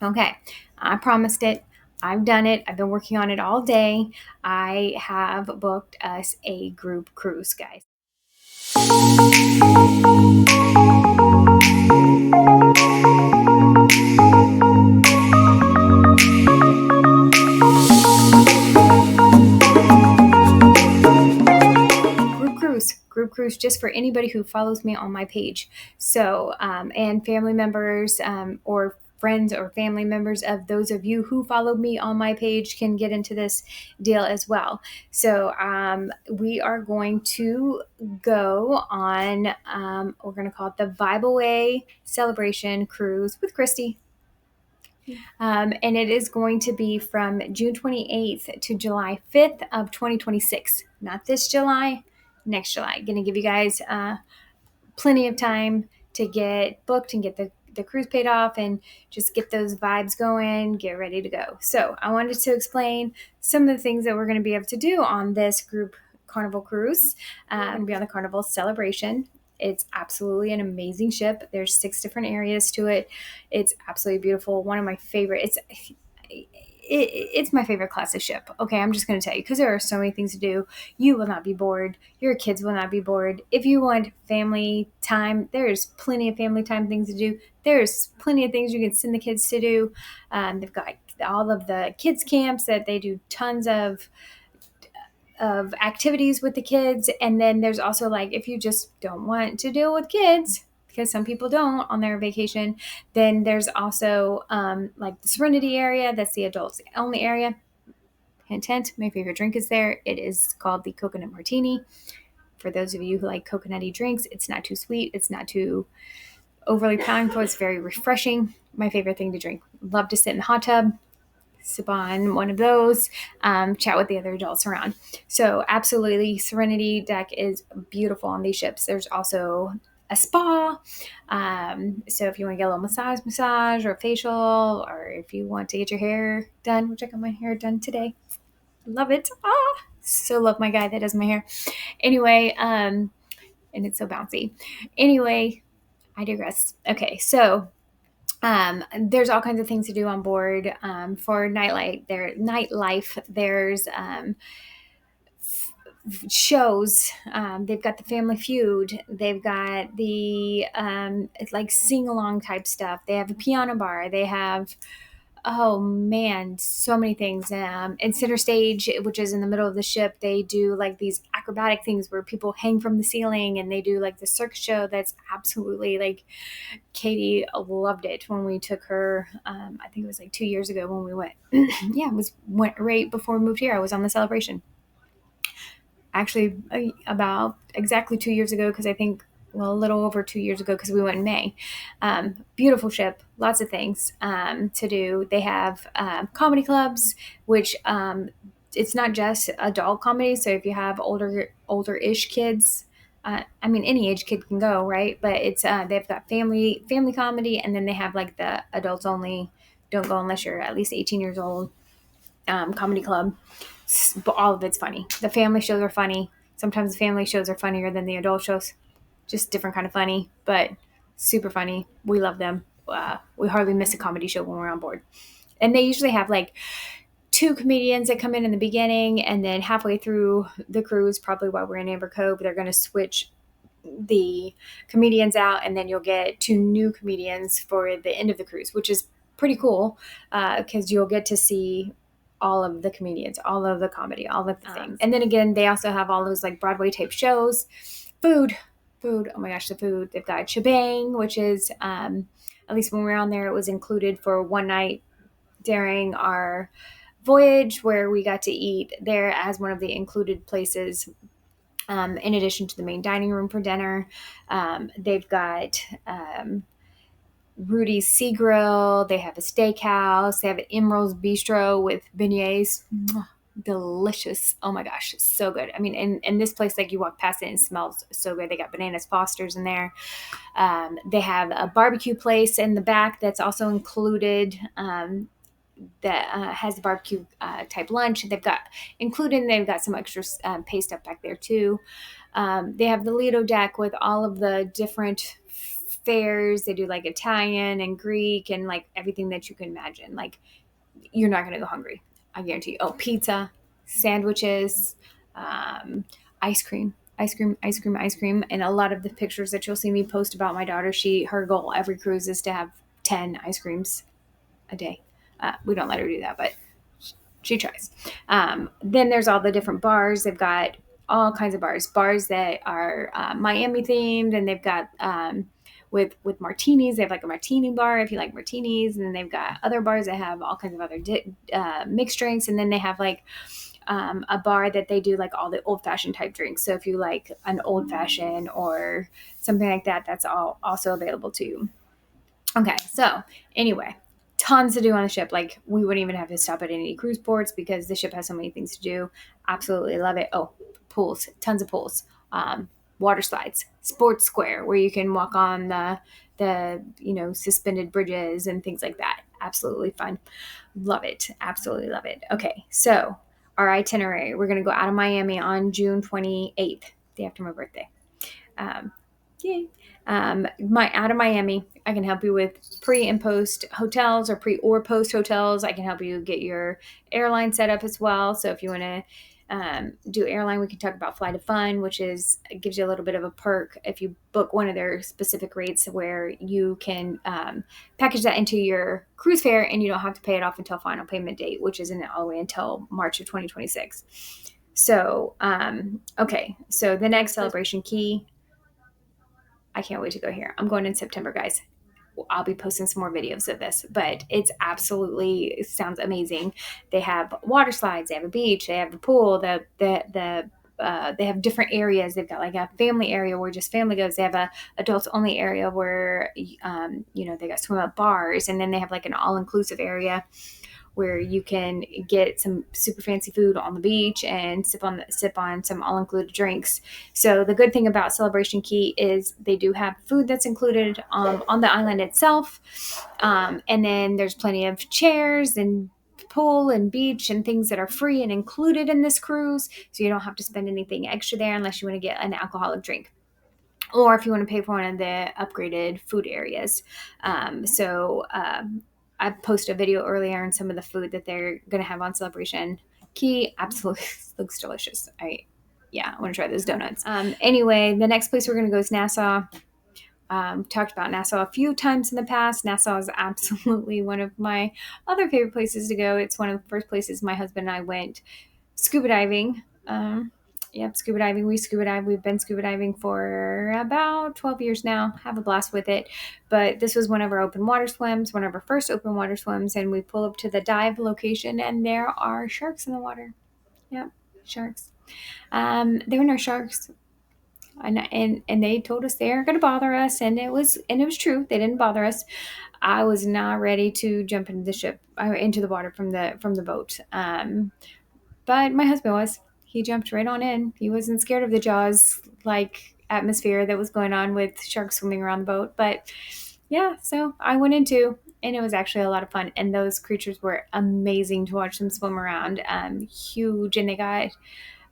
Okay, I promised it. I've done it. I've been working on it all day. I have booked us a group cruise, guys. Group cruise just for anybody who follows me on my page. So, and family members, or friends or family members of those of you who followed me on my page can get into this deal as well. So, we are going to go on, we're going to call it the Vibe Away Celebration Cruise with Christy. And it is going to be from June 28th to July 5th of 2026. Not this July, next July. Going to give you guys plenty of time to get booked and get the cruise paid off and just get those vibes going, get ready to go. So I wanted to explain some of the things that we're going to be able to do on this group Carnival cruise. I'm going to be on the Carnival Celebration. It's absolutely an amazing ship. There's 6 different areas to it. It's absolutely beautiful. One of my favorite. It's my favorite class of ship. Okay, I'm just going to tell you because there are so many things to do. You will not be bored. Your kids will not be bored. If you want family time, there's plenty of family time things to do. There's plenty of things you can send the kids to do. They've got all of the kids camps that they do tons of activities with the kids. And then there's also like if you just don't want to deal with kids, because some people don't on their vacation, then there's also like the Serenity area. That's the adults only area. Hint, hint, my favorite drink is there. It is called the coconut martini. For those of you who like coconutty drinks, it's not too sweet. It's not too overly powerful. It's very refreshing. My favorite thing to drink. Love to sit in the hot tub, sip on one of those, chat with the other adults around. So absolutely, Serenity deck is beautiful on these ships. There's also a spa. So if you want to get a little massage or a facial, or if you want to get your hair done, which I got my hair done today. Love it. So love my guy that does my hair. Anyway, and it's so bouncy. Anyway, I digress. Okay, so there's all kinds of things to do on board for nightlife. There's shows. They've got the Family Feud. They've got the it's like sing along type stuff. They have a piano bar. They have, oh man, so many things. And center stage, which is in the middle of the ship, they do like these acrobatic things where people hang from the ceiling, and they do like the circus show. That's absolutely like Katie loved it when we took her. I think it was like 2 years ago when we went. Yeah, went right before we moved here. I was on the celebration. Actually, about exactly 2 years ago, because I think, well, a little over 2 years ago, because we went in May. Beautiful ship, lots of things to do. They have comedy clubs, which it's not just adult comedy. So if you have older-ish kids, I mean, any age kid can go, right? But it's they've got family comedy, and then they have like the adults only. Don't go unless you're at least 18 years old. Comedy club. But all of it's funny. The family shows are funny. Sometimes the family shows are funnier than the adult shows. Just different kind of funny, but super funny. We love them. We hardly miss a comedy show when we're on board. And they usually have like 2 comedians that come in the beginning, and then halfway through the cruise, probably while we're in Amber Cove, they're going to switch the comedians out, and then you'll get 2 new comedians for the end of the cruise, which is pretty cool because you'll get to see all of the comedians, all of the comedy, all of the things. And then again, they also have all those like Broadway type shows. Food. Oh my gosh, the food. They've got Shebang, which is, at least when we were on there, it was included for one night during our voyage, where we got to eat there as one of the included places. In addition to the main dining room for dinner, they've got Rudy's Sea Grill. They have a steakhouse. They have an Emerald's Bistro with beignets. Mwah, delicious. Oh my gosh, so good. I mean, and this place, like you walk past it and it smells so good. They got Bananas Foster's in there. They have a barbecue place in the back that's also included. That has the barbecue type lunch. They've got included. They've got some extra pay stuff back there too. They have the Lido deck with all of the different fairs. They do like Italian and Greek and like everything that you can imagine. Like, you're not going to go hungry. I guarantee you. Oh, pizza, sandwiches, um, ice cream, ice cream, ice cream, ice cream. And a lot of the pictures that you'll see me post about my daughter, her goal every cruise is to have 10 ice creams a day. We don't let her do that, but she tries. Then there's all the different bars. They've got all kinds of bars that are Miami themed, and they've got with martinis. They have like a martini bar if you like martinis, and then they've got other bars that have all kinds of other mixed drinks, and then they have like a bar that they do like all the old fashioned type drinks. So if you like an old fashioned or something like that, that's all also available to you. Okay, so anyway, tons to do on the ship. Like, we wouldn't even have to stop at any cruise ports because the ship has so many things to do. Absolutely love it. Oh, pools, tons of pools. Water slides, sports square where you can walk on the suspended bridges and things like that. Absolutely fun. Love it. Absolutely love it. Okay, so our itinerary. We're gonna go out of Miami on June 28th, day after my birthday. Um, Yay. My out of Miami, I can help you with pre and post hotels or pre or post hotels. I can help you get your airline set up as well. So if you want to do airline, we can talk about Flight of Fun, which is gives you a little bit of a perk if you book one of their specific rates where you can package that into your cruise fare and you don't have to pay it off until final payment date, which isn't all the way until March of 2026. So, okay. So the next celebration key, I can't wait to go here. I'm going in September, guys. I'll be posting some more videos of this, but it sounds amazing. They have water slides, they have a beach, they have a pool, they have different areas. They've got like a family area where just family goes. They have a adults only area where, they got swim up bars, and then they have like an all inclusive area where you can get some super fancy food on the beach and sip on some all included drinks. So the good thing about Celebration Key is they do have food that's included on the island itself, and then there's plenty of chairs and pool and beach and things that are free and included in this cruise. So you don't have to spend anything extra there unless you want to get an alcoholic drink, or if you want to pay for one of the upgraded food areas. I posted a video earlier on some of the food that they're going to have on Celebration Key. Absolutely looks delicious. I want to try those donuts. Anyway, the next place we're going to go is Nassau. Talked about Nassau a few times in the past. Nassau is absolutely one of my other favorite places to go. It's one of the first places my husband and I went scuba diving. Scuba diving. We scuba dive. We've been scuba diving for about 12 years now. Have a blast with it. But this was one of our open water swims, one of our first open water swims, and we pull up to the dive location, and there are sharks in the water. Yep, sharks. There were no sharks, and they told us they aren't going to bother us, and it was true. They didn't bother us. I was not ready to jump into the ship, into the water from the boat. But my husband was. He jumped right on in. He wasn't scared of the Jaws like atmosphere that was going on with sharks swimming around the boat. But yeah, so I went in too, and it was actually a lot of fun. And those creatures were amazing to watch them swim around. Huge, and they got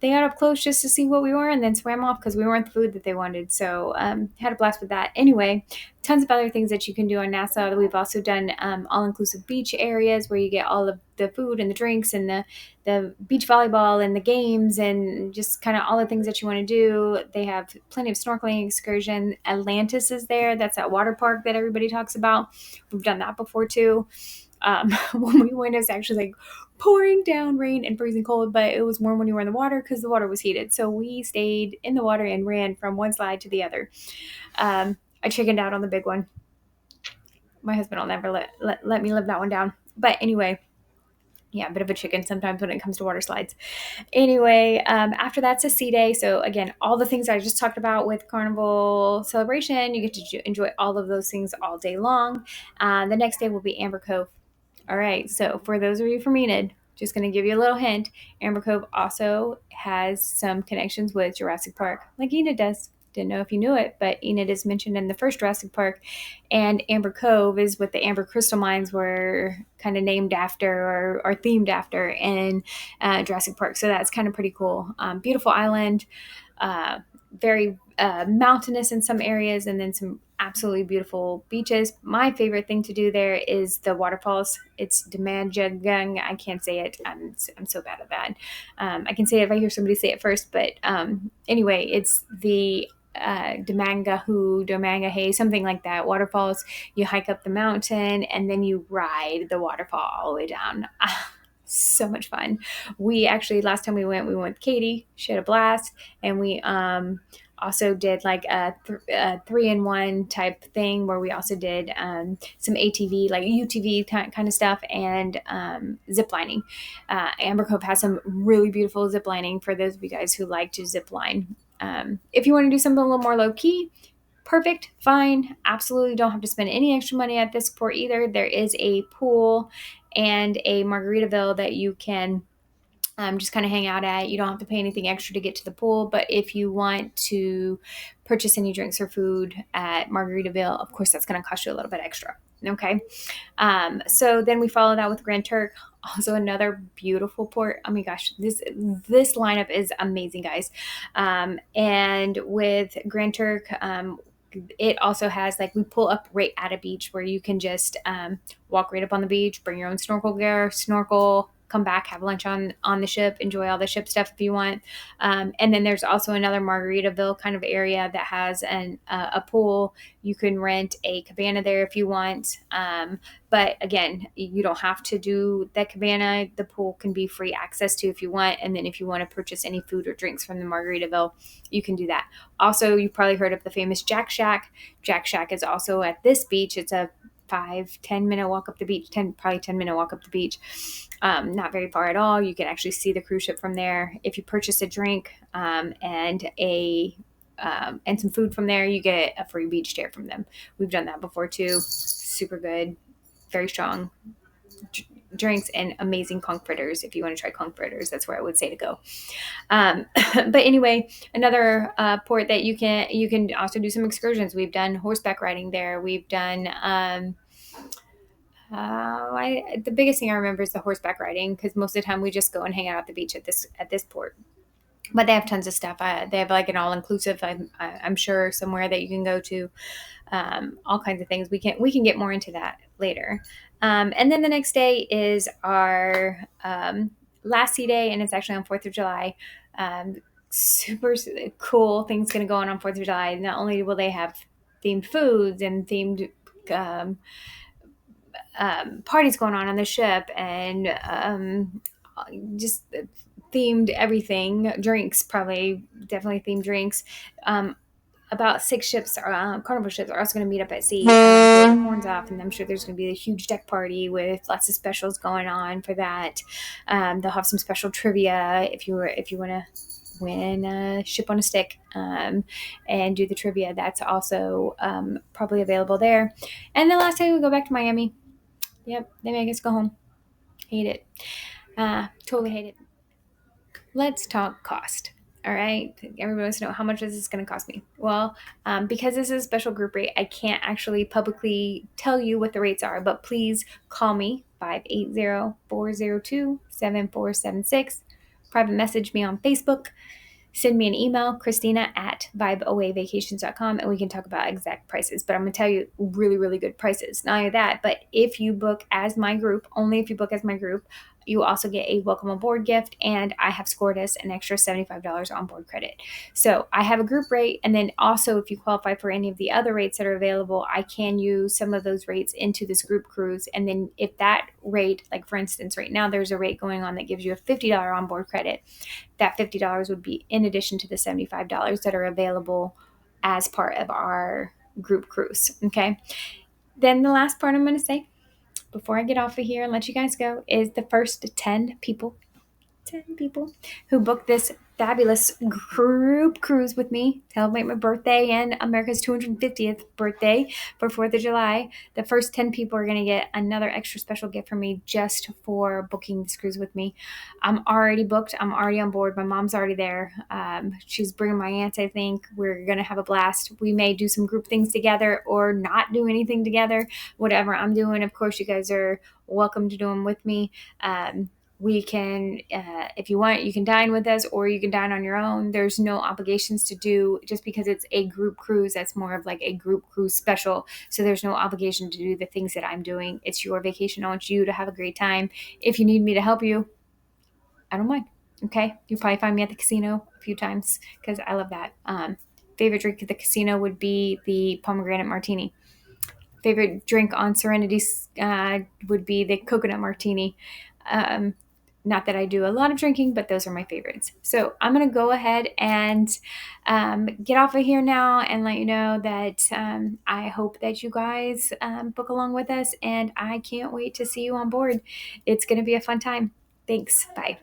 up close just to see what we were and then swam off because we weren't the food that they wanted. So had a blast with that. Anyway, tons of other things that you can do on Nassau. We've also done all-inclusive beach areas where you get all of the food and the drinks and the beach volleyball and the games and just kind of all the things that you want to do. They have plenty of snorkeling excursion. Atlantis is there. That's that water park that everybody talks about. We've done that before too. When we went, it's actually like pouring down rain and freezing cold, but it was warm when you were in the water because the water was heated. So we stayed in the water and ran from one slide to the other. I chickened out on the big one. My husband will never let me live that one down. But anyway, yeah, a bit of a chicken sometimes when it comes to water slides. Anyway, after that's a sea day. So again, all the things I just talked about with Carnival Celebration, you get to enjoy all of those things all day long. The next day will be Amber Cove. All right, so for those of you from Enid, just going to give you a little hint. Amber Cove also has some connections with Jurassic Park, like Enid does. Didn't know if you knew it, but Enid is mentioned in the first Jurassic Park, and Amber Cove is what the Amber Crystal Mines were kind of named after or themed after in Jurassic Park. So that's kind of pretty cool. Beautiful island, very mountainous in some areas, and then some absolutely beautiful beaches. My favorite thing to do there is the waterfalls. It's Demanjagung. I can't say it. I'm so bad at that. I can say it if I hear somebody say it first, but anyway, it's the Demangahay, something like that. Waterfalls. You hike up the mountain and then you ride the waterfall all the way down. So much fun. We actually, last time we went with Katie. She had a blast, and we also did like a 3-in-1 type thing where we also did some ATV, like UTV kind of stuff, and zip lining. Amber Cove has some really beautiful zip lining for those of you guys who like to zip line. If you want to do something a little more low key, perfect, fine. Absolutely don't have to spend any extra money at this port either. There is a pool and a Margaritaville that you can just kind of hang out at. You don't have to pay anything extra to get to the pool. But if you want to purchase any drinks or food at Margaritaville, of course, that's going to cost you a little bit extra. Okay. So then we follow that with Grand Turk, also another beautiful port. Oh my gosh, this lineup is amazing, guys. And with Grand Turk, it also has, like, we pull up right at a beach where you can just walk right up on the beach, bring your own snorkel gear, snorkel, come back, have lunch on the ship, enjoy all the ship stuff if you want. And then there's also another Margaritaville kind of area that has a pool. You can rent a cabana there if you want. But again, you don't have to do that cabana. The pool can be free access to if you want. And then if you want to purchase any food or drinks from the Margaritaville, you can do that. Also, you've probably heard of the famous Jack Shack. Jack Shack is also at this beach. It's a 5-10 minute walk up the beach, probably 10-minute walk up the beach. Not very far at all. You can actually see the cruise ship from there. If you purchase a drink and some food from there, you get a free beach chair from them. We've done that before too. Super good, very strong drinks, and amazing conch fritters. If you want to try conch fritters, that's where I would say to go. But anyway, another port that you can also do some excursions. We've done horseback riding there. We've done the biggest thing I remember is the horseback riding, because most of the time we just go and hang out at the beach at this port. But they have tons of stuff. They have like an all-inclusive, I'm sure, somewhere that you can go to. All kinds of things. We can get more into that later. And then the next day is our last sea day, and it's actually on 4th of July. Super cool things going to go on 4th of July. Not only will they have themed foods and themed parties going on the ship, and just themed everything, drinks, probably definitely themed drinks. About 6 ships, Carnival ships, are also going to meet up at sea and blow the horns off, and I'm sure there's going to be a huge deck party with lots of specials going on for that. They'll have some special trivia if you want to win a ship on a stick and do the trivia. That's also probably available there. And the last time we go back to Miami. Yep, they make us go home. Hate it. Totally hate it. Let's talk cost. All right. Everybody wants to know, how much is this going to cost me? Well, because this is a special group rate, I can't actually publicly tell you what the rates are, but please call me 580-402-7476. Private message me on Facebook. Send me an email, Christina@vibeawayvacations.com, and we can talk about exact prices. But I'm going to tell you really, really good prices. Not only that, but if you book as my group, only if you book as my group, you also get a welcome aboard gift, and I have scored us an extra $75 on board credit. So I have a group rate, and then also if you qualify for any of the other rates that are available, I can use some of those rates into this group cruise. And then if that rate, like for instance, right now there's a rate going on that gives you a $50 on board credit. That $50 would be in addition to the $75 that are available as part of our group cruise. Okay. Then the last part I'm going to say before I get off of here and let you guys go is the first 10 people who booked this fabulous group cruise with me to celebrate my birthday and America's 250th birthday for 4th of July. The first 10 people are going to get another extra special gift from me just for booking this cruise with me. I'm already booked. I'm already on board. My mom's already there. She's bringing my aunts, I think. We're going to have a blast. We may do some group things together or not do anything together. Whatever I'm doing, of course, you guys are welcome to do them with me. We can, if you want, you can dine with us or you can dine on your own. There's no obligations to do just because it's a group cruise. That's more of like a group cruise special. So there's no obligation to do the things that I'm doing. It's your vacation. I want you to have a great time. If you need me to help you, I don't mind. Okay. You'll probably find me at the casino a few times because I love that. Favorite drink at the casino would be the pomegranate martini. Favorite drink on Serenity would be the coconut martini. Um, Not that I do a lot of drinking, but those are my favorites. So I'm going to go ahead and get off of here now and let you know that I hope that you guys book along with us, and I can't wait to see you on board. It's going to be a fun time. Thanks. Bye.